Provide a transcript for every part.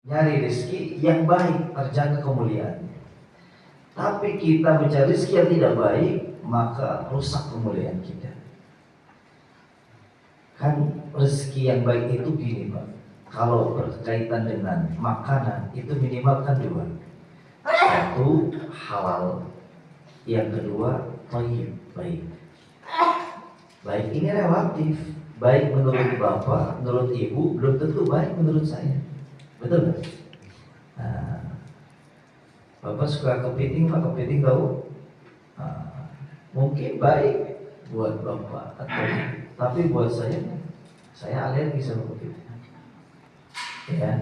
nyari rezeki yang baik, terjaga kemuliaan. Tapi kita mencari rezeki yang tidak baik, maka rusak kemuliaan kita. Kan rezeki yang baik itu gini Pak, kalau berkaitan dengan makanan itu minimal kan dua. Satu, halal. Yang kedua, thayyib, baik. Baik ini relatif. Baik menurut bapak, menurut ibu, belum tentu baik menurut saya. Betul nggak? Nah, bapak suka kepiting, Pak, kepiting tahu? Nah, mungkin baik buat bapak atau tapi buat saya alergi sama kepiting. Ya.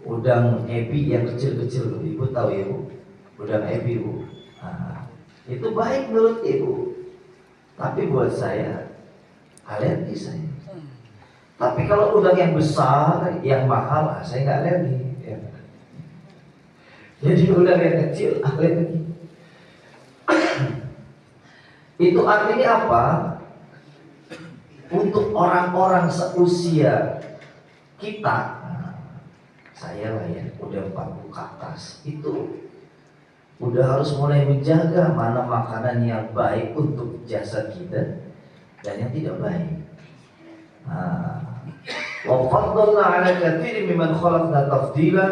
Udang ebi yang kecil-kecil, ibu tahu ya bu? Udang ebi bu. Nah, itu baik menurut ibu. Tapi buat saya alergi saya. Tapi kalau udang yang besar, yang mahal, saya nggak alergi. Ya. Jadi udang yang kecil alergi. Itu artinya apa? Untuk orang-orang seusia kita, saya lah ya, udah 40 ke atas, itu udah harus mulai menjaga mana makanan yang baik untuk jasad kita dan yang tidak baik. Wa faddalna 'ala katsirin mimman khalaqna tafdila,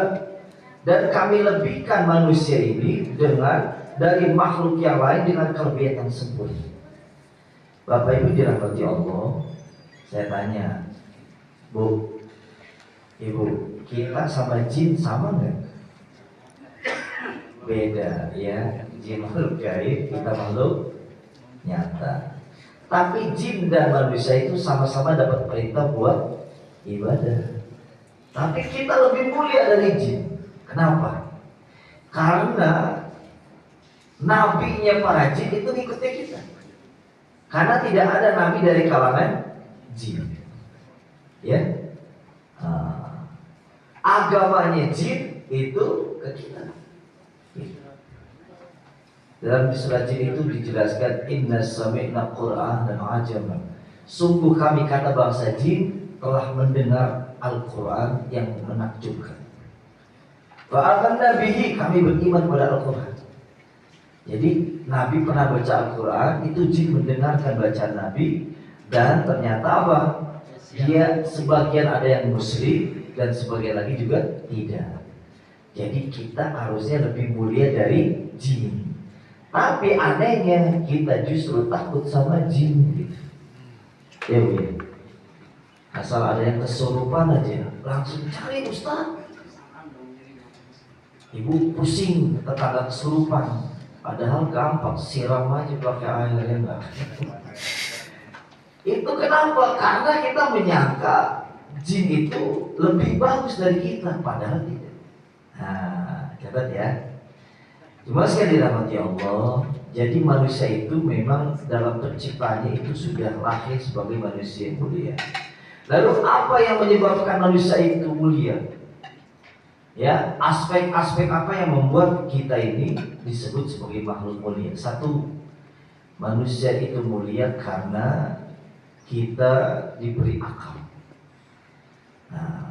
dan kami lebihkan manusia ini dari makhluk yang lain dengan kelebihan yang sempurna. Bapak Ibu dirahmati Allah, saya tanya, Bu, Ibu, kita sama jin sama nggak? Beda ya, jin makhluk gaib, kita makhluk nyata. Tapi jin dan manusia itu sama-sama dapat perintah buat ibadah. Tapi kita lebih mulia dari jin. Kenapa? Karena nabinya para jin itu ngikutin kita. Karena tidak ada nabi dari kalangan jin. Ya. Agamanya jin itu ke kita. Dalam surat jin itu dijelaskan inna sami'na qur'anan ajaban. Sungguh kami kata bangsa jin telah mendengar Al-Quran yang menakjubkan. Fa'amanna bihi, kami beriman pada Al-Quran. Jadi Nabi pernah baca Al-Quran, itu jin mendengarkan bacaan Nabi, dan ternyata apa? Dia sebagian ada yang muslim dan sebagian lagi juga tidak. Jadi kita harusnya lebih mulia dari jin. Tapi anehnya kita justru takut sama jin gitu. Ya Bu ya. Asal ada yang kesurupan aja langsung cari Ustaz. Ibu pusing tetangga kesurupan, padahal gampang, siram aja pakai air ya enggak. Itu kenapa? Karena kita menyangka jin itu lebih bagus dari kita, padahal tidak. Nah, catat ya. Cuma sekali dirahmati Allah, jadi manusia itu memang dalam penciptaannya itu sudah lahir sebagai manusia yang mulia. Lalu apa yang menyebabkan manusia itu mulia? Ya, aspek-aspek apa yang membuat kita ini disebut sebagai makhluk mulia? Satu, manusia itu mulia karena kita diberi akal. Nah,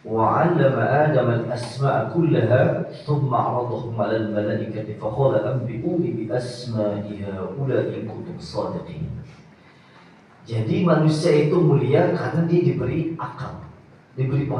وعلم آدم الأسماء كلها ثم عرضهم على الملائكة فقال أنبئوني بأسماء هؤلاء إن كنتم صادقين. Jadi manusia itu mulia karena dia diberi akal, diberi pengetahuan.